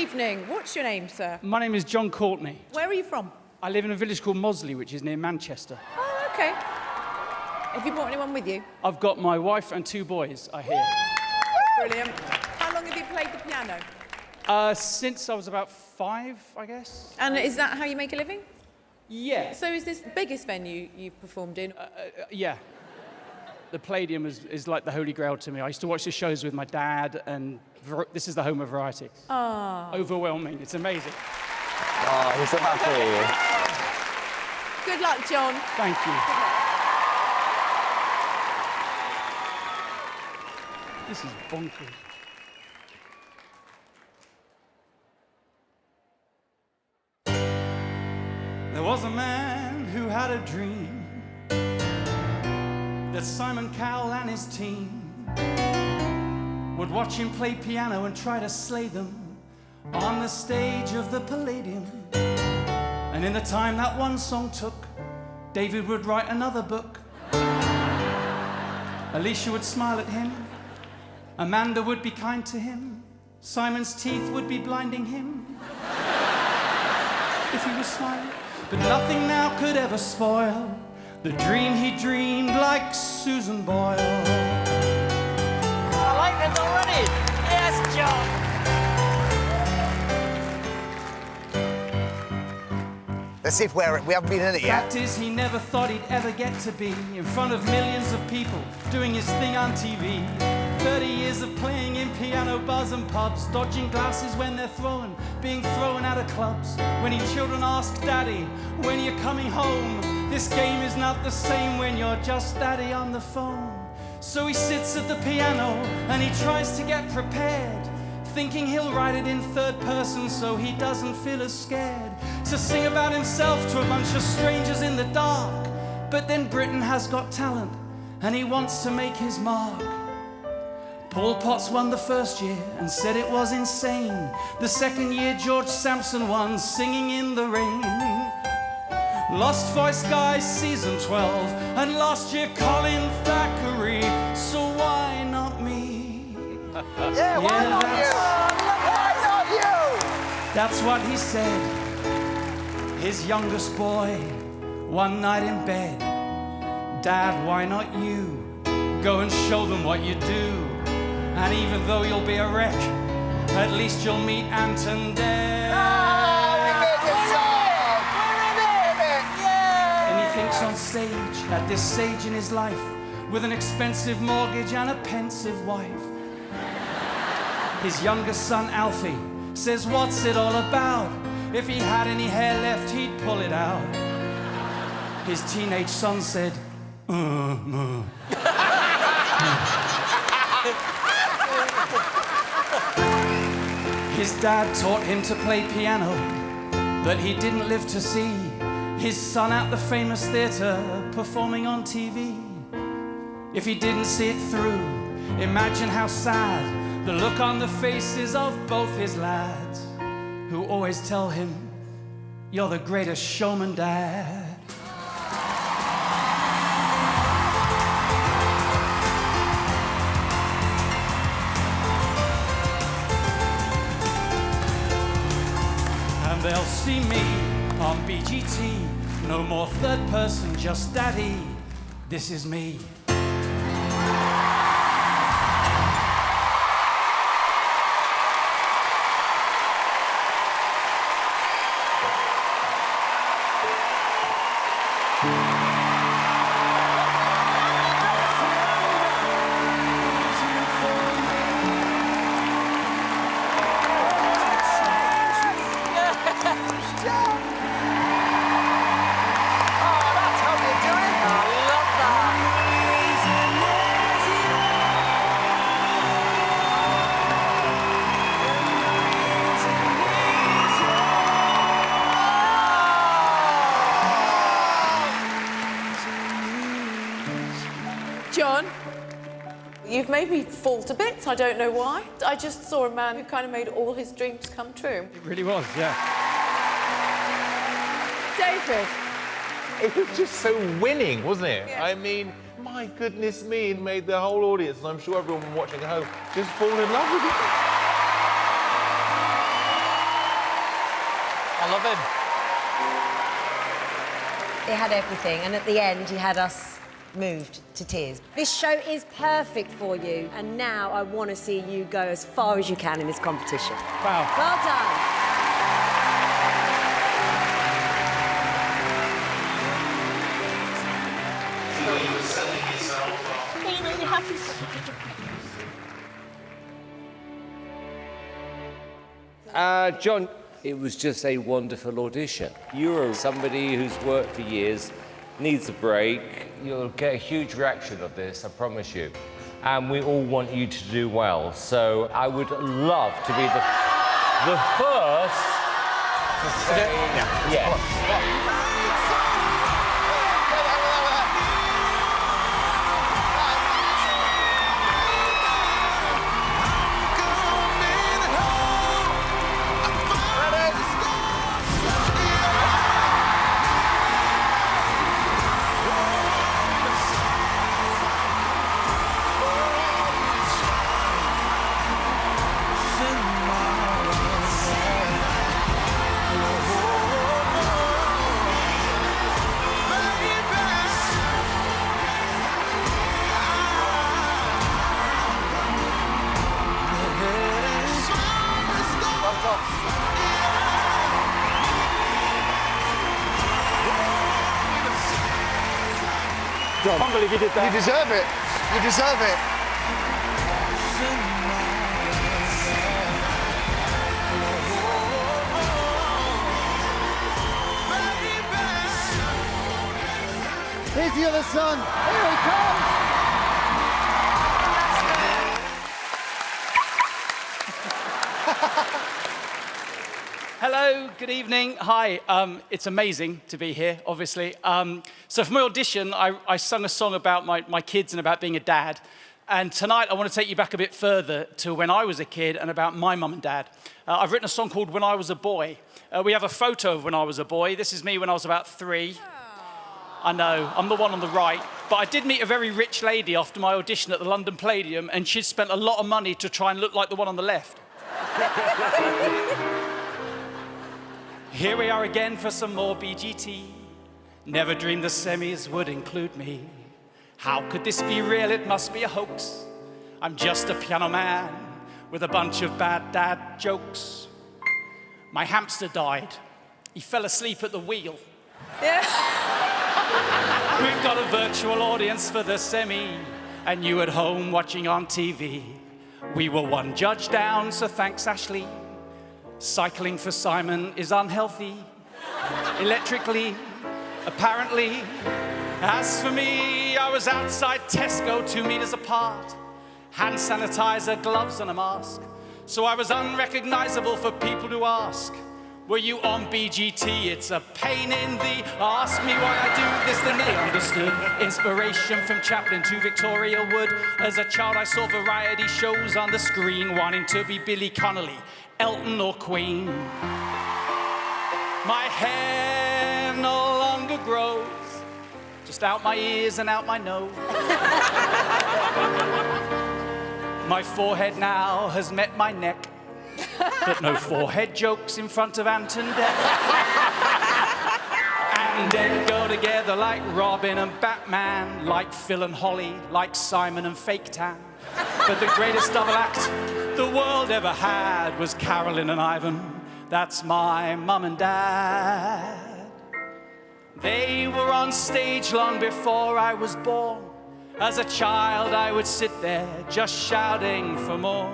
evening. What's your name, sir? My name is John Courtney. Where are you from? I live in a village called Mosley, which is near Manchester. Oh, OK. Have you brought anyone with you? I've got my wife and 2 boys, I hear. Brilliant. How long have you played the piano? Since I was about 5, I guess. And is that how you make a living? Yeah. So is this the biggest venue you've performed in? Yeah. The Palladium is like the holy grail to me. I used to watch the shows with my dad, and this is the home of variety. Ah. Overwhelming. It's amazing. Oh, he's so happy. Good luck, John. Thank you. This is bonkers. There was a man who had a dream that Simon Cowell and his team would watch him play piano and try to slay them on the stage of the Palladium. And in the time that one song took, David would write another book. Alicia would smile at him. Amanda would be kind to him. Simon's teeth would be blinding him if he was smiling. But nothing now could ever spoil the dream he dreamed, like Susan Boyle. I like this already. Yes, John. Let's see if we haven't been in it yet. Fact is, he never thought he'd ever get to be in front of millions of people doing his thing on TV. 30 years of playing in piano bars and pubs, dodging glasses when they're thrown, being thrown out of clubs. When his children ask Daddy, when you're coming home, this game is not the same when you're just Daddy on the phone. So he sits at the piano and he tries to get prepared, thinking he'll write it in third person so he doesn't feel as scared to sing about himself to a bunch of strangers in the dark. But then Britain has got talent and he wants to make his mark. Paul Potts won the first year and said it was insane. The second year George Sampson won, Singing in the Rain. Lost Voice Guy season 12, and last year Colin Thackeray. So why not me? Yeah, why not you? Why not you? That's what he said. His youngest boy, one night in bed. Dad, why not you? Go and show them what you do. And even though you'll be a wreck, at least you'll meet Anton Dare. And he thinks on stage, at this stage in his life, with an expensive mortgage and a pensive wife. His youngest son, Alfie, says, what's it all about? If he had any hair left, he'd pull it out. His teenage son said, His dad taught him to play piano, but he didn't live to see his son at the famous theatre performing on TV. If he didn't see it through, imagine how sad the look on the faces of both his lads, who always tell him, you're the greatest showman, Dad. And they'll see me on BGT, no more third person, just Daddy. This is me. John, you've made me fall to bits. I don't know why. I just saw a man who kind of made all his dreams come true. It really was, yeah. David. It was just so winning, wasn't it? Yeah. I mean, my goodness me, it made the whole audience, and I'm sure everyone watching at home, just fall in love with it. I love him. It had everything, and at the end, he had us moved to tears. This show is perfect for you, and now I want to see you go as far as you can in this competition. Wow. Well done. John, it was just a wonderful audition. You're somebody who's worked for years, needs a break. You'll get a huge reaction of this, I promise you. And we all want you to do well. So I would love to be the first to say yes. I can't believe you did that. You deserve it. You deserve it. Here's the other son. Here he comes. Hello, good evening. Hi, it's amazing to be here, obviously. So for my audition, I sung a song about my kids and about being a dad. And tonight, I want to take you back a bit further to when I was a kid and about my mum and dad. I've written a song called When I Was a Boy. We have a photo of when I was a boy. This is me when I was about 3. I know, I'm the one on the right. But I did meet a very rich lady after my audition at the London Palladium, and she'd spent a lot of money to try and look like the one on the left. Here we are again for some more BGT. Never dreamed the semis would include me. How could this be real? It must be a hoax. I'm just a piano man with a bunch of bad dad jokes. My hamster died. He fell asleep at the wheel. We've got a virtual audience for the semi, and you at home watching on TV. We were one judge down, so thanks, Ashley. Cycling for Simon is unhealthy, electrically, apparently. As for me, I was outside Tesco 2 meters apart. Hand sanitizer, gloves and a mask. So I was unrecognizable for people to ask, were you on BGT? It's a pain in the ask me why I do this, then they understood. Inspiration from Chaplin to Victoria Wood. As a child I saw variety shows on the screen, wanting to be Billy Connolly, Elton or Queen. My hair no longer grows, just out my ears and out my nose. My forehead now has met my neck, but no forehead jokes in front of Anton Deck. And then go together like Robin and Batman, like Phil and Holly, like Simon and Fake Tan. But the greatest double act the world ever had was Carolyn and Ivan. That's my mum and dad. They were on stage long before I was born. As a child, I would sit there just shouting for more.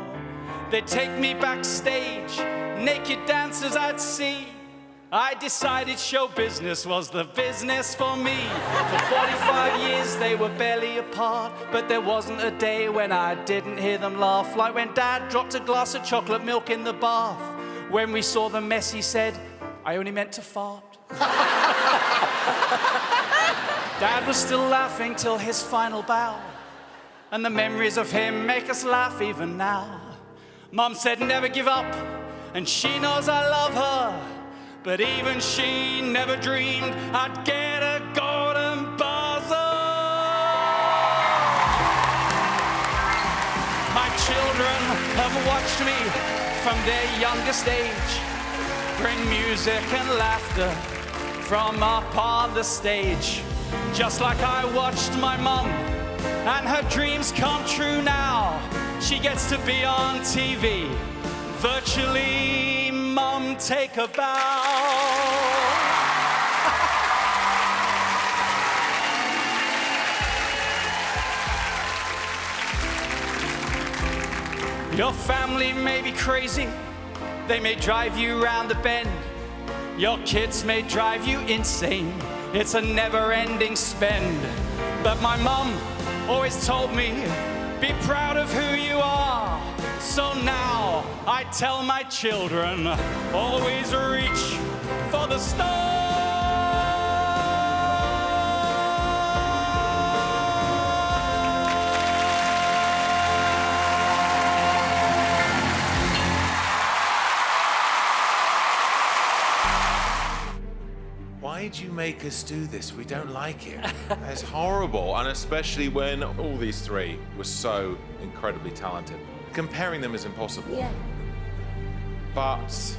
They'd take me backstage, naked dancers I'd see. I decided show business was the business for me. For 45 years they were barely apart, but there wasn't a day when I didn't hear them laugh. Like when Dad dropped a glass of chocolate milk in the bath. When we saw the mess, he said, I only meant to fart. Dad was still laughing till his final bow, and the memories of him make us laugh even now. Mum said never give up, and she knows I love her, but even she never dreamed I'd get a golden buzzer. My children have watched me from their youngest age. bring music and laughter from up on the stage. Just like I watched my mum and her dreams come true now. She gets to be on TV. Virtually, Mum, take a bow. Your family may be crazy. They may drive you round the bend. Your kids may drive you insane. It's a never-ending spend. But my mum always told me, be proud of who you are. So now I tell my children, always reach for the stars. Why did you make us do this? We don't like it. It's horrible, and especially when all these three were so incredibly talented. Comparing them is impossible. Yeah. But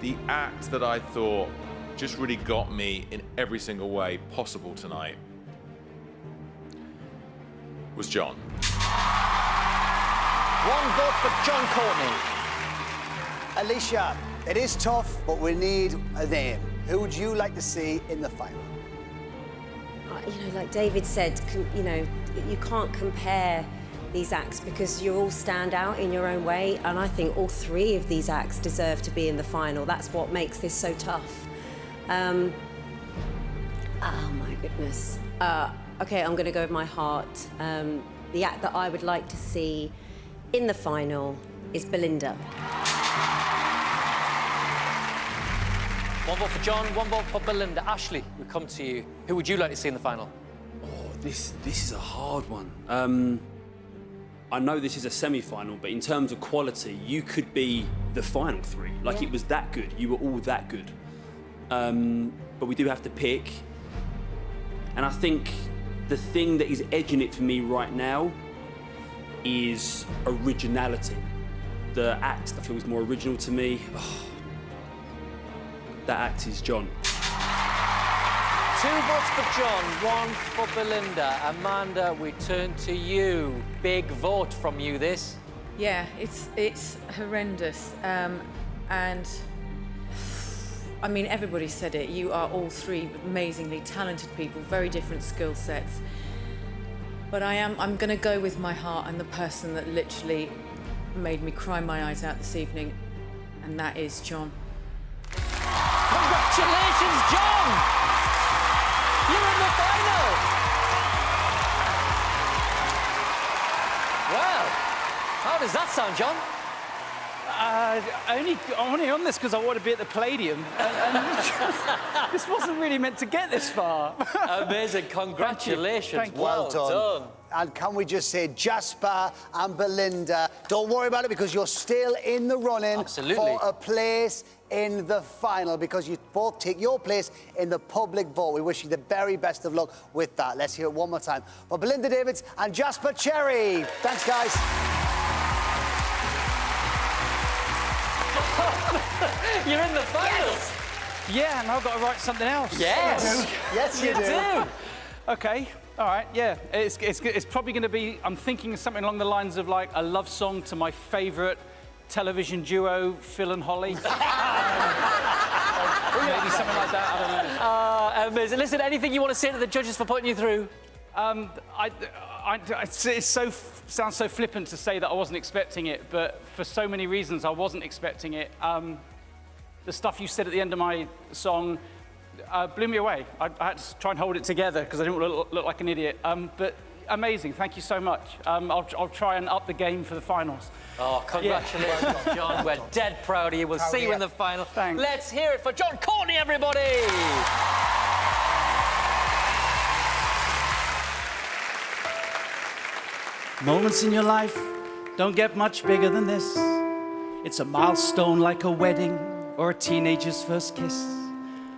the act that I thought just really got me in every single way possible tonight was John. One vote for John Courtney. Alicia, it is tough, but we need a name. Who would you like to see in the final? You know, like David said, you know, you can't compare these acts because you all stand out in your own way, and I think all three of these acts deserve to be in the final. That's what makes this so tough. Oh my goodness. Okay, I'm going to go with my heart. The act that I would like to see in the final is Belinda. One vote for John, one vote for Belinda. Ashley, we come to you. Who would you like to see in the final? Oh, this is a hard one. I know this is a semi-final, but in terms of quality, you could be the final three. Like, it was that good. You were all that good. But we do have to pick. And I think the thing that is edging it for me right now is originality. The act that feels more original to me. Oh, that act is John. 2 votes for John, 1 for Belinda. Amanda, we turn to you. Big vote from you, this. Yeah, it's horrendous. And I mean, everybody said it. You are all three amazingly talented people, very different skill sets. But I'm going to go with my heart and the person that literally made me cry my eyes out this evening, and that is John. Congratulations, John! You're in the final! Well, how does that sound, John? I'm only on this because I want to be at the Palladium. And this wasn't really meant to get this far. Amazing, congratulations. Thank you. Well done. And can we just say, Jasper and Belinda, don't worry about it because you're still in the running for a place in the final because you both take your place in the public vote. We wish you the very best of luck with that. Let's hear it one more time for Belinda Davids and Jasper Cherry. Thanks, guys. You're in the final. Yes. Yeah, and I've got to write something else. Yes. Yes, you do. Okay. All right. Yeah. It's probably going to be. I'm thinking of something along the lines of like a love song to my favourite television duo, Phil and Holly. Maybe something like that. I don't know. Amazing. Listen, anything you want to say to the judges for putting you through? It sounds so flippant to say that I wasn't expecting it, but for so many reasons I wasn't expecting it. The stuff you said at the end of my song blew me away. I had to try and hold it together because I didn't want to look like an idiot. But amazing, thank you so much. I'll try and up the game for the finals. Oh, congratulations, John. We're dead proud of you. We'll see you in the final. Thanks. Let's hear it for John Courtney, everybody! Moments in your life don't get much bigger than this. It's a milestone like a wedding or a teenager's first kiss.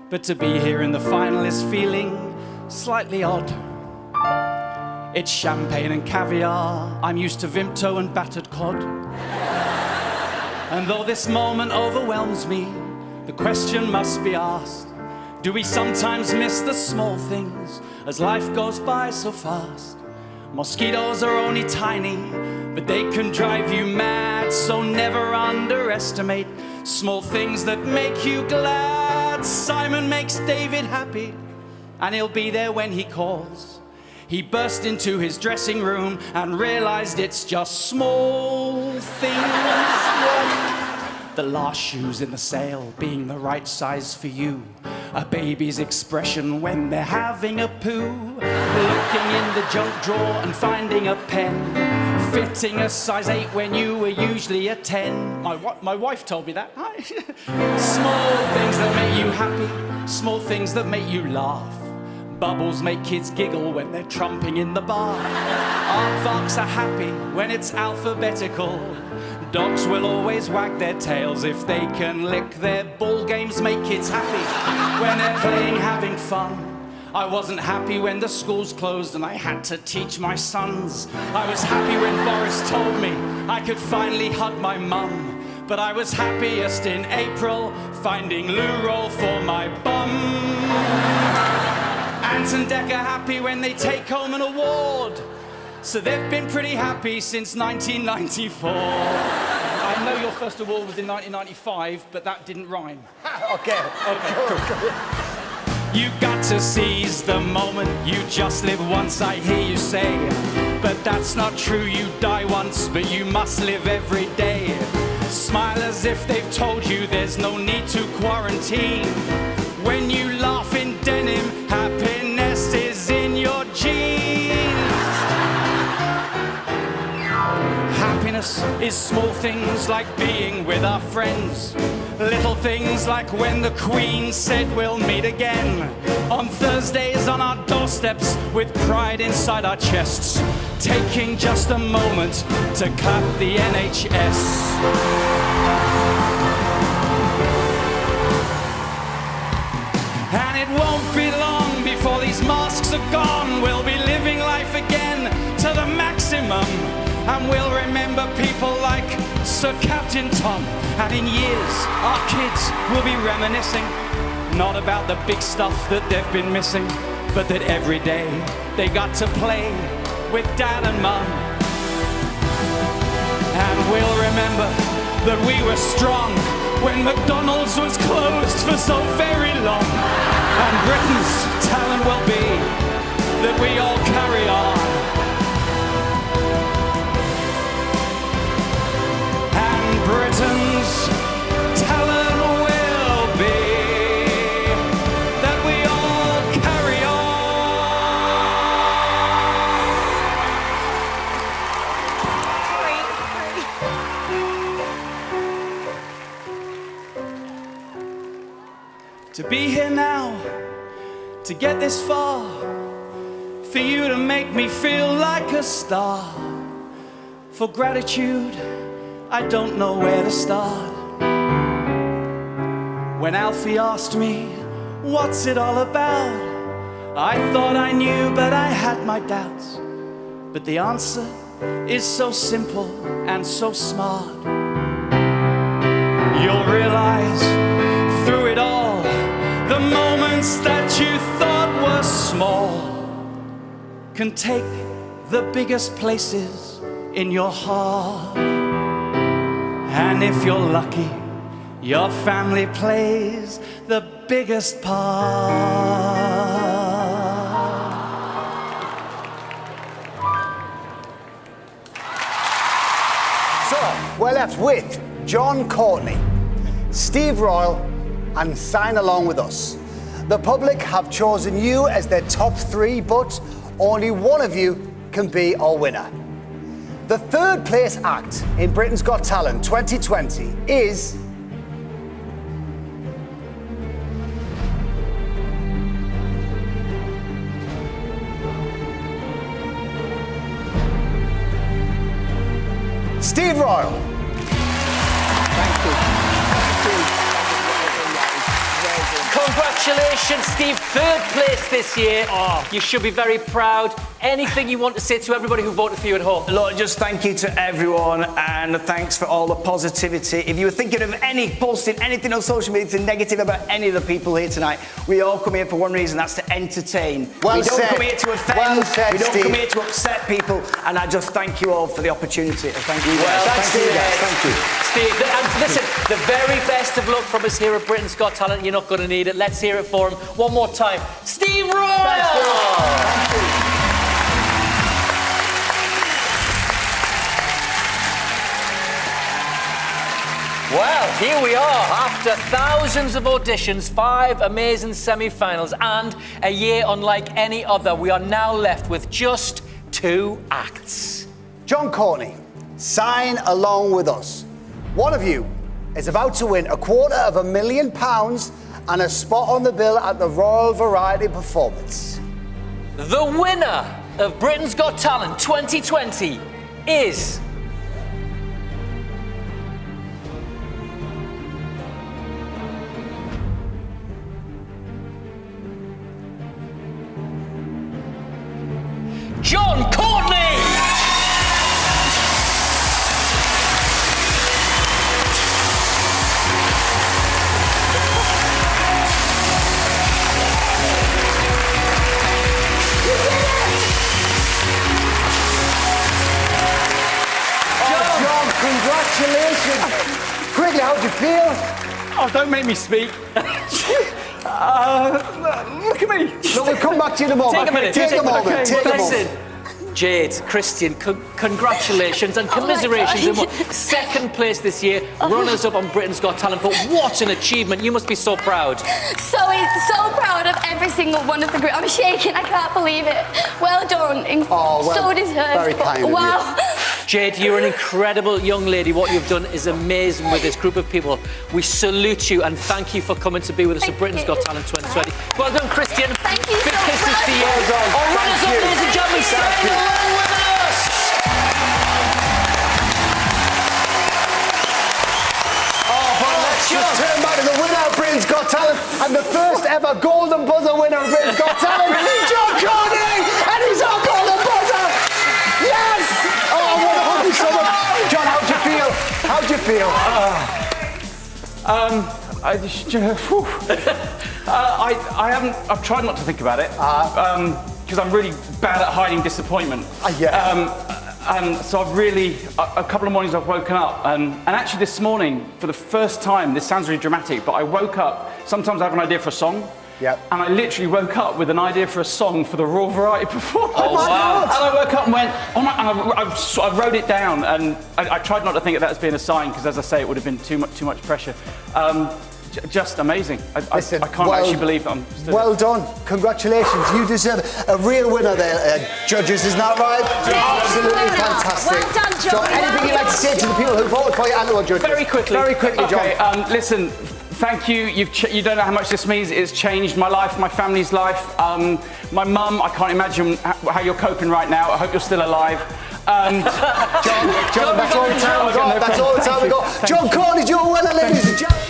But to be here in the final is feeling slightly odd. It's champagne and caviar. I'm used to Vimto and battered cod. And though this moment overwhelms me, the question must be asked, do we sometimes miss the small things as life goes by so fast? Mosquitoes are only tiny, but they can drive you mad, so never underestimate small things that make you glad. Simon makes David happy, and he'll be there when he calls. He burst into his dressing room and realized it's just small things. The last shoes in the sale being the right size for you. A baby's expression when they're having a poo. Looking in the junk drawer and finding a pen. Fitting a size 8 when you were usually a 10. My wife told me that. Small things that make you happy. Small things that make you laugh. Bubbles make kids giggle when they're trumping in the bar. Aardvarks are happy when it's alphabetical. Dogs will always wag their tails if they can lick their ball. Games make kids happy when they're playing, having fun. I wasn't happy when the schools closed and I had to teach my sons. I was happy when Boris told me I could finally hug my mum. But I was happiest in April, finding loo roll for my bum. Ant and Dec are happy when they take home an award. So they've been pretty happy since 1994. I know your first award was in 1995, but that didn't rhyme. Okay, cool. You got to seize the moment, you just live once, I hear you say. But that's not true, you die once, but you must live every day. Smile as if they've told you there's no need to quarantine. When you laugh in denim, happiness is in your genes. Happiness is small things like being with our friends. Little things like when the Queen said we'll meet again. On Thursdays on our doorsteps with pride inside our chests. Taking just a moment to clap the NHS. And it won't be long before these masks are gone. We'll be living life again to the maximum. And we'll remember people like Sir Captain Tom. And in years, our kids will be reminiscing, not about the big stuff that they've been missing, but that every day they got to play with Dad and Mum. And we'll remember that we were strong when McDonald's was closed for so very long. And Britain's talent will be that we all carry on. Britain's talent will be that we all carry on. To be here now, to get this far, for you to make me feel like a star, for gratitude I don't know where to start. When Alfie asked me, what's it all about? I thought I knew, but I had my doubts. But the answer is so simple and so smart. You'll realize through it all, the moments that you thought were small can take the biggest places in your heart. And if you're lucky, your family plays the biggest part. So, we're left with John Courtney, Steve Royal, and Sign Along With Us. The public have chosen you as their top 3, but only one of you can be our winner. The third place act in Britain's Got Talent 2020 is Steve Royal. Thank you. Congratulations, Steve. 3rd place this year. You should be very proud. Anything you want to say to everybody who voted for you at home? Look, just thank you to everyone and thanks for all the positivity. If you were thinking of posting anything on social media negative about any of the people here tonight, we all come here for one reason, that's to entertain. Well we don't said. come here to offend, Well said, we don't Steve. come here to upset people, and I just thank you all for the opportunity. Thank you. Well, Thank you, guys. Thank you. Steve, and listen, the very best of luck from us here at Britain's Got Talent. You're not going to need it. Let's hear it for him one more time. Steve Royal! Well, here we are. After thousands of auditions, 5 amazing semi-finals, and a year unlike any other, we are now left with just 2 acts. John Courtney, sign along with us. One of you is about to win £250,000 and a spot on the bill at the Royal Variety Performance. The winner of Britain's Got Talent 2020 is... John Courtney! John, congratulations. Quickly, how'd you feel? Oh, don't make me speak. Look at me. No, we'll come back to you in a moment. Take a minute. Take a moment. Okay. Take a moment. Listen, Jade, Christian, congratulations and commiserations in what, second place this year, runners-up on Britain's Got Talent. But what an achievement! You must be so proud. So proud of every single one of the group. I'm shaking. I can't believe it. Well done. Oh, well, so deserved. very kind of you. Wow. Jade, you're an incredible young lady. What you've done is amazing with this group of people. We salute you and thank you for coming to be with us at Britain's Got Talent 2020. Well done, Christian. Thank you Big so kisses much. to you. Well done. Our runners-up, Thank you. ladies and gentlemen, Thank staying you. along with us. Let's just turn back to the winner of Britain's Got Talent and the first ever Golden Buzzer winner of Britain's Got Talent, John Courtney, and he's our Golden Buzzer. Yes! Oh, I want to hug you so much. John, how'd you feel? How'd you feel? I've tried not to think about it because I'm really bad at hiding disappointment. So I've really, a couple of mornings I've woken up and actually this morning, for the first time, this sounds really dramatic, but I woke up, sometimes I have an idea for a song. Yep. And I literally woke up with an idea for a song for the Royal Variety Performance. Oh, wow. And I woke up and went, oh my, and I wrote it down and I tried not to think of that as being a sign because as I say, it would have been too much pressure. Just amazing. Listen, I can't actually believe that I'm still... Well done. Congratulations. You deserve a real winner there, judges, isn't that right? Absolutely fantastic. Well done, John. Anything you'd like to say to the people who voted for you and to our judges? Very quickly, John. Okay, listen, thank you. You don't know how much this means. It's changed my life, my family's life. My mum, I can't imagine how you're coping right now. I hope you're still alive. John, that's all the time we got. That's all the time we got. John Courtney, you're a winner, ladies and gentlemen.